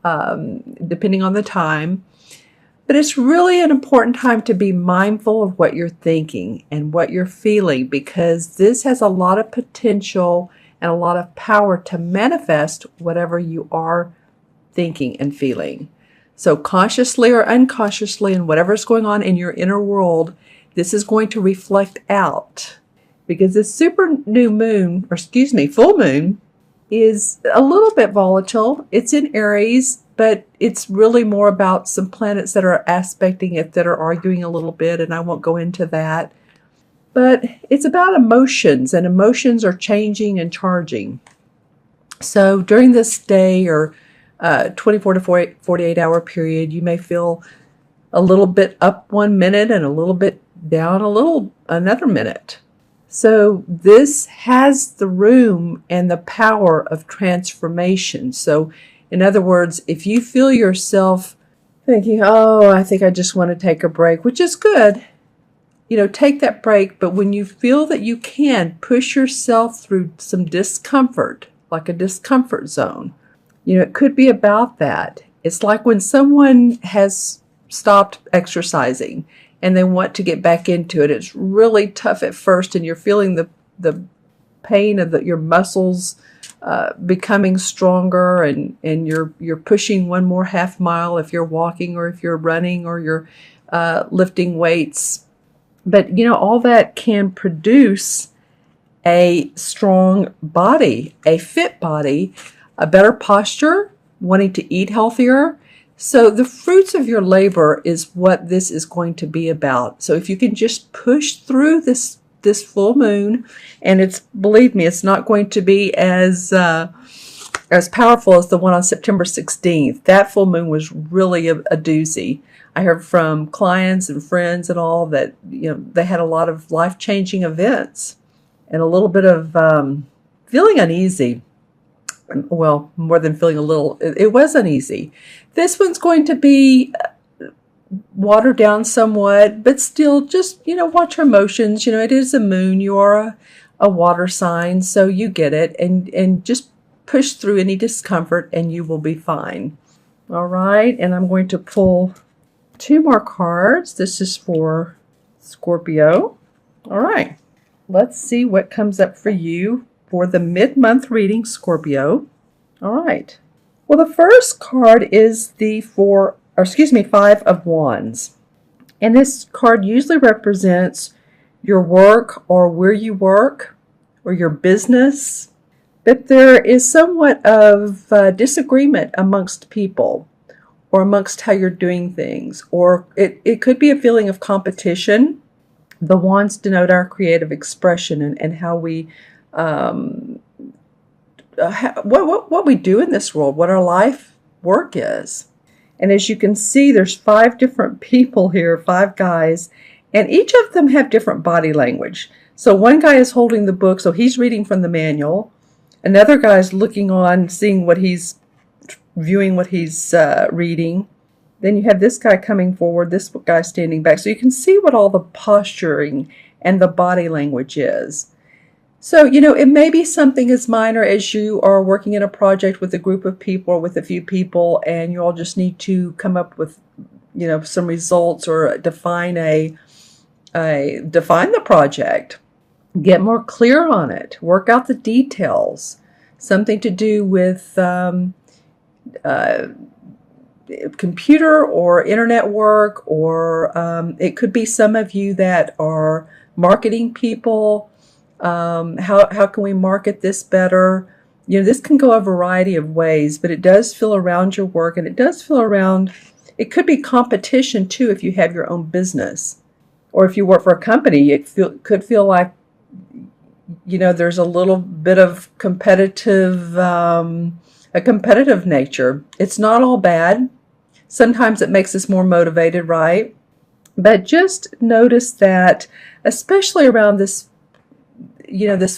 depending on the time. But it's really an important time to be mindful of what you're thinking and what you're feeling, because this has a lot of potential and a lot of power to manifest whatever you are thinking and feeling. So consciously or unconsciously, and whatever's going on in your inner world, this is going to reflect out. Because this full moon is a little bit volatile. It's in Aries, but it's really more about some planets that are aspecting it, that are arguing a little bit, and I won't go into that. But it's about emotions, and emotions are changing and charging. So during this day or 24 to 48 hour period, you may feel a little bit up 1 minute and a little bit down another minute. So this has the room and the power of transformation. So in other words, if you feel yourself thinking, oh, I think I just want to take a break, which is good, take that break. But when you feel that you can push yourself through some discomfort, like a discomfort zone, it could be about that. It's like when someone has stopped exercising and they want to get back into it. It's really tough at first, and you're feeling the pain of your muscles becoming stronger, and you're pushing one more half mile if you're walking or if you're running or you're lifting weights. But all that can produce a strong body, a fit body, a better posture, wanting to eat healthier. So the fruits of your labor is what this is going to be about. So if you can just push through this full moon, and believe me, it's not going to be as powerful as the one on September 16th. That full moon was really a doozy. I heard from clients and friends and all that they had a lot of life-changing events and a little bit of feeling uneasy. Well, more than feeling a little, it was uneasy. This one's going to be watered down somewhat, but still just, watch your emotions. It is a moon. You are a water sign, so you get it. And just push through any discomfort and you will be fine. All right. And I'm going to pull 2 more cards. This is for Scorpio. All right. Let's see what comes up for you for the mid-month reading, Scorpio. All right. Well, the first card is the 5 of Wands. And this card usually represents your work or where you work or your business. But there is somewhat of disagreement amongst people or amongst how you're doing things. Or it could be a feeling of competition. The Wands denote our creative expression and how we what we do in this world, what our life work is. And as you can see, there's 5 different people here, 5 guys, and each of them have different body language. So one guy is holding the book, so he's reading from the manual. Another guy is looking on, viewing what he's reading. Then you have this guy coming forward, this guy standing back. So you can see what all the posturing and the body language is. So, it may be something as minor as you are working in a project with a group of people or with a few people, and you all just need to come up with, some results or define the project, get more clear on it, work out the details, something to do with computer or internet work, or it could be some of you that are marketing people. How can we market this better? This can go a variety of ways, but it does feel around your work, and it does feel around, it could be competition too if you have your own business. Or if you work for a company, could feel like, there's a little bit of a competitive nature. It's not all bad. Sometimes it makes us more motivated, right? But just notice that, especially around this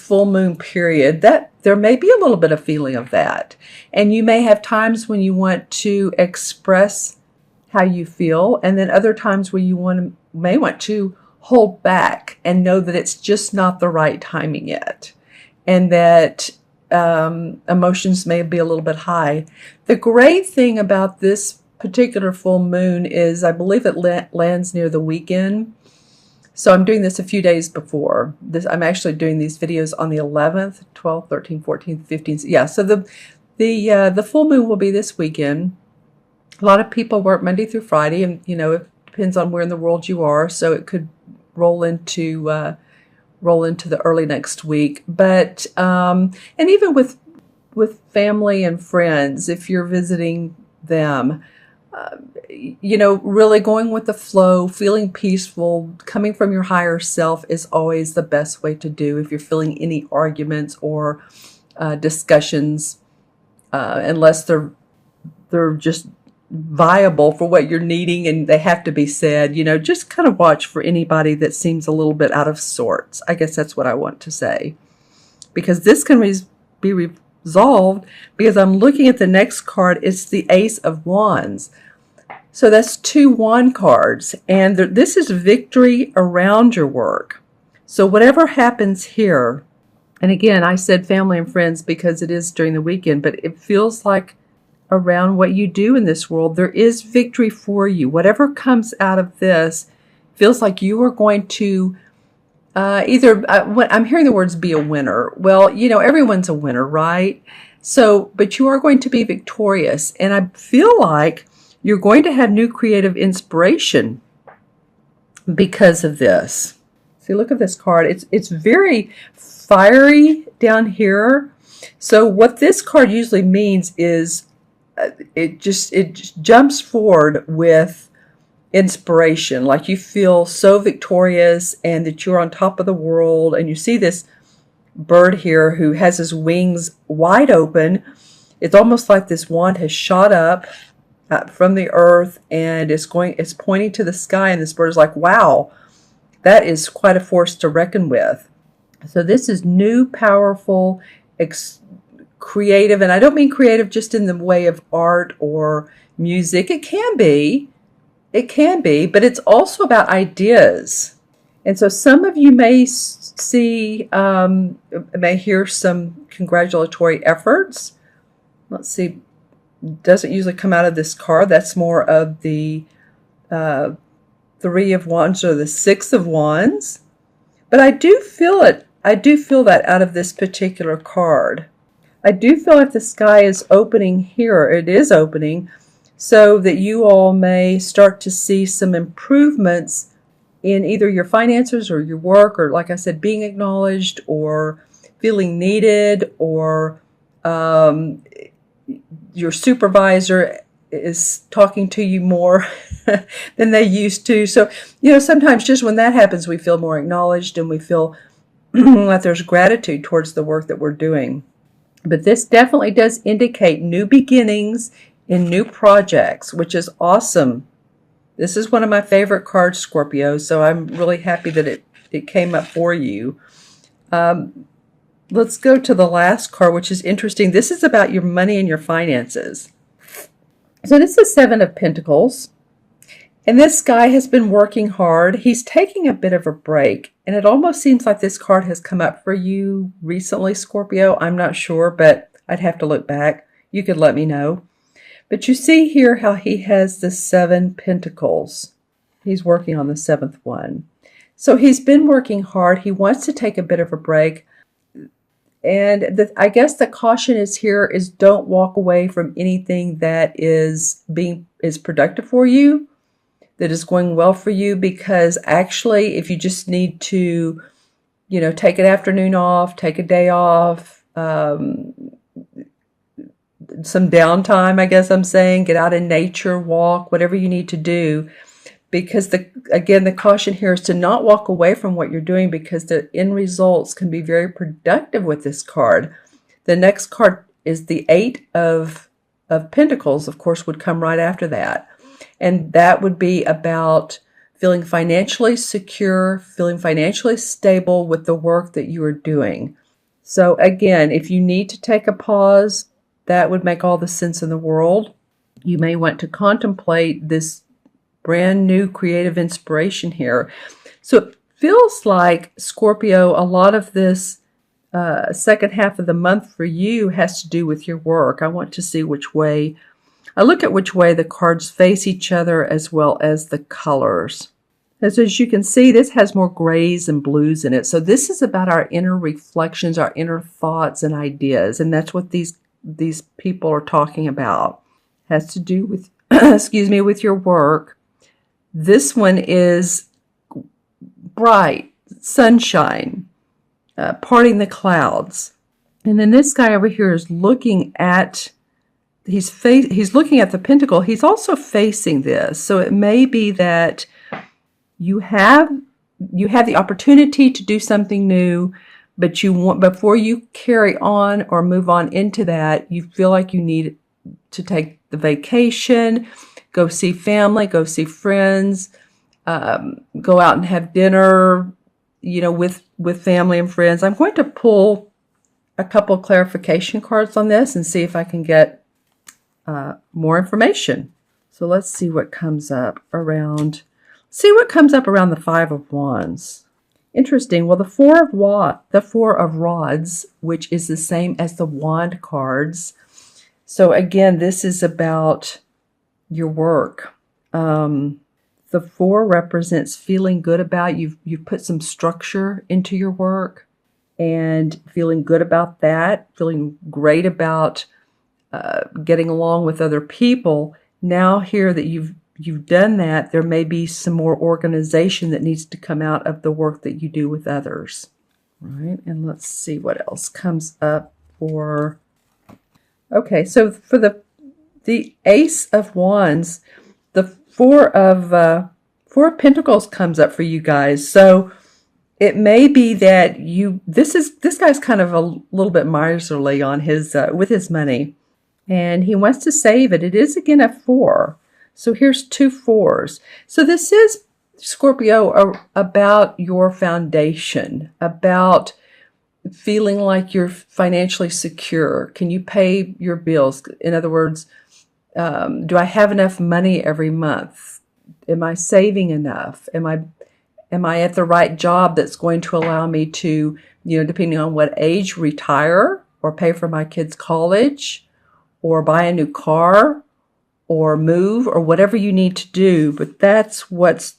full moon period, that there may be a little bit of feeling of that. And you may have times when you want to express how you feel, and then other times where you may want to hold back and know that it's just not the right timing yet. And that emotions may be a little bit high. The great thing about this particular full moon is I believe it lands near the weekend. So I'm doing this a few days before this. I'm actually doing these videos on the 11th, 12th, 13th, 14th, 15th. Yeah, so the full moon will be this weekend. A lot of people work Monday through Friday, and it depends on where in the world you are. So it could roll into the early next week. But and even with family and friends, if you're visiting them, really going with the flow, feeling peaceful, coming from your higher self is always the best way to do if you're feeling any arguments or discussions, unless they're just viable for what you're needing and they have to be said. Just kind of watch for anybody that seems a little bit out of sorts. I guess that's what I want to say, because this can be resolved, because I'm looking at the next card. It's the Ace of Wands. So that's 2 wand cards, and this is victory around your work. So whatever happens here, and again, I said family and friends because it is during the weekend, but it feels like around what you do in this world, there is victory for you. Whatever comes out of this feels like you are going to I'm hearing the words be a winner. Well, everyone's a winner, right? So, but you are going to be victorious. And I feel like you're going to have new creative inspiration because of this. See, look at this card. It's very fiery down here. So what this card usually means is it just jumps forward with inspiration, like you feel so victorious and that you're on top of the world. And you see this bird here who has his wings wide open. It's almost like this wand has shot up from the earth and it's pointing to the sky, and this bird is like, wow, that is quite a force to reckon with. So this is new, powerful, creative, and I don't mean creative just in the way of art or music. It can be, but it's also about ideas. And so some of you may may hear some congratulatory efforts. Let's see, doesn't usually come out of this card. That's more of the 3 of Wands or the 6 of Wands. But I do feel it. I do feel that out of this particular card. I do feel like the sky is opening here. It is opening so that you all may start to see some improvements in either your finances or your work, or like I said, being acknowledged or feeling needed, or your supervisor is talking to you more than they used to. So, sometimes just when that happens, we feel more acknowledged and we feel like there's gratitude towards the work that we're doing. But this definitely does indicate new beginnings in new projects, which is awesome. This is one of my favorite cards, Scorpio, so I'm really happy that it came up for you. Let's go to the last card, which is interesting. This is about your money and your finances. So this is 7 of Pentacles. And this guy has been working hard. He's taking a bit of a break. And it almost seems like this card has come up for you recently, Scorpio. I'm not sure, but I'd have to look back. You could let me know. But you see here how he has the 7 Pentacles. He's working on the 7th one. So he's been working hard. He wants to take a bit of a break. And I guess the caution is here is don't walk away from anything that is productive for you, that is going well for you, because actually if you just need to, take an afternoon off, take a day off, some downtime, I guess I'm saying, get out in nature, walk, whatever you need to do, because the caution here is to not walk away from what you're doing, because the end results can be very productive with this card. The next card is the 8 of Pentacles, of course, would come right after that. And that would be about feeling financially secure, feeling financially stable with the work that you are doing. So again, if you need to take a pause, that would make all the sense in the world. You may want to contemplate this brand new creative inspiration here. So it feels like, Scorpio, a lot of this second half of the month for you has to do with your work. I want to see which way, I look at which way the cards face each other as well as the colors. As you can see, this has more grays and blues in it. So this is about our inner reflections, our inner thoughts and ideas. And that's what these people are talking about. Has to do with, excuse me, with your work. This one is bright, sunshine, parting the clouds. And then this guy over here is looking at, he's looking at the pentacle. He's also facing this. So it may be that you have the opportunity to do something new, but you want, before you carry on or move on into that, you feel like you need to take the vacation, go see family, go see friends, go out and have dinner, with family and friends. I'm going to pull a couple clarification cards on this and see if I can get more information. So let's see what comes up around. See what comes up around the Five of Wands. Interesting. Well, the Four of Rods, which is the same as the Wand cards. So again, this is about your work. The Four represents feeling good about you've put some structure into your work and feeling good about that, feeling great about getting along with other people. Now here that you've done that, there may be some more organization that needs to come out of the work that you do with others. Right? And let's see what else comes up for... Okay, so for the Ace of Wands, the Four of Pentacles comes up for you guys. So it may be that this guy's kind of a little bit miserly on his with his money, and he wants to save it. It is again a 4. So here's 2 4s. So this is, Scorpio, about your foundation, about feeling like you're financially secure. Can you pay your bills? In other words, do I have enough money every month? Am I saving enough? Am I at the right job that's going to allow me to, depending on what age, retire or pay for my kids' college or buy a new car or move or whatever you need to do? But that's what's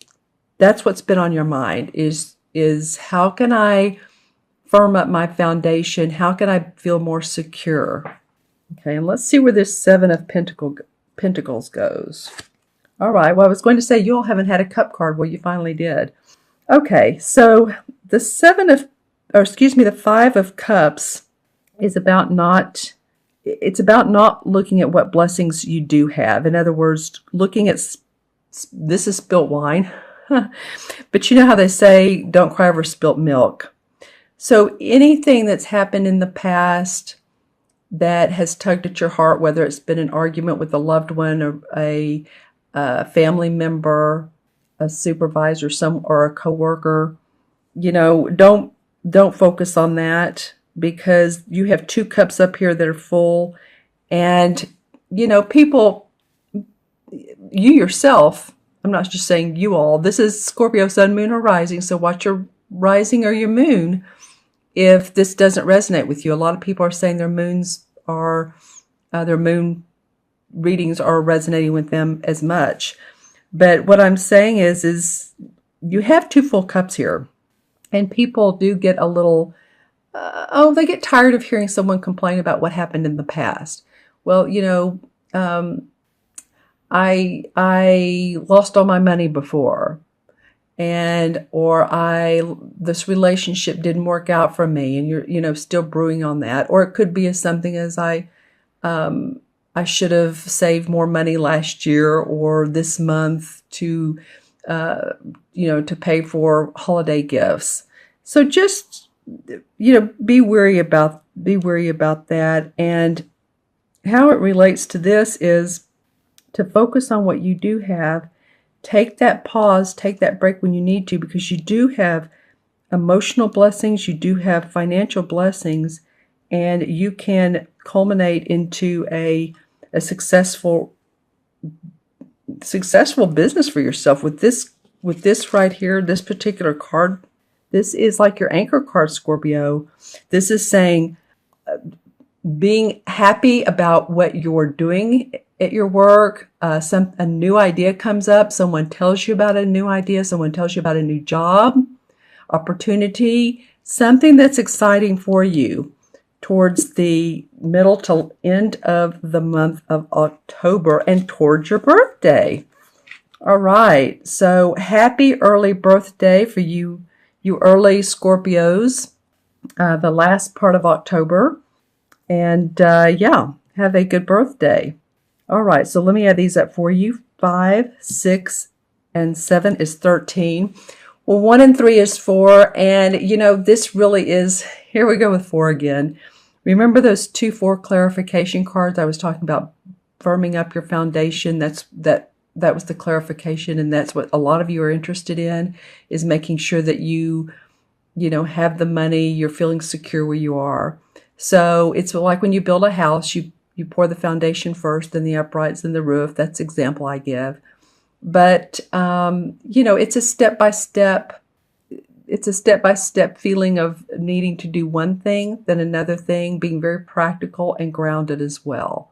been on your mind is how can I firm up my foundation? How can I feel more secure? Okay, and let's see where this Seven of Pentacles goes. All right, well, I was going to say you all haven't had a cup card. Well, you finally did. Okay, so the the Five of Cups is about not looking at what blessings you do have. In other words, looking at, this is spilt wine, but you know how they say, don't cry over spilt milk. So anything that's happened in the past that has tugged at your heart, whether it's been an argument with a loved one or a family member, a supervisor, or a coworker, don't focus on that, because you have 2 cups up here that are full. And, people, you yourself, I'm not just saying you all, this is Scorpio sun, moon, or rising. So watch your rising or your moon if this doesn't resonate with you. A lot of people are saying their moon readings are resonating with them as much. But what I'm saying is you have 2 full cups here, and people do get a little, they get tired of hearing someone complain about what happened in the past. Well, I lost all my money before, or this relationship didn't work out for me, and you're still brewing on that. Or it could be something as I should have saved more money last year or this month to pay for holiday gifts. So just be wary about that. And how it relates to this is to focus on what you do have. Take that pause, take that break when you need to, because you do have emotional blessings, you do have financial blessings, and you can culminate into a successful business for yourself with this right here, this particular card This is like your anchor card, Scorpio. This is saying being happy about what you're doing at your work. A new idea comes up. Someone tells you about a new idea. Someone tells you about a new job, opportunity, something that's exciting for you towards the middle to end of the month of October and towards your birthday. All right. So happy early birthday for you early Scorpios, the last part of October. And yeah, have a good birthday. All right, so let me add these up for you. 5, 6, and 7 is 13. Well, 1 and 3 is 4. And, you know, this really is, here we go with 4 again. Remember those 2-4 clarification cards I was talking about, firming up your foundation? That was the clarification, and that's what a lot of you are interested in, is making sure that you have the money, you're feeling secure where you are. So it's like when you build a house, you pour the foundation first, then the uprights, then the roof. That's the example I give. But, it's a step-by-step. It's a step-by-step feeling of needing to do one thing, then another thing, being very practical and grounded as well.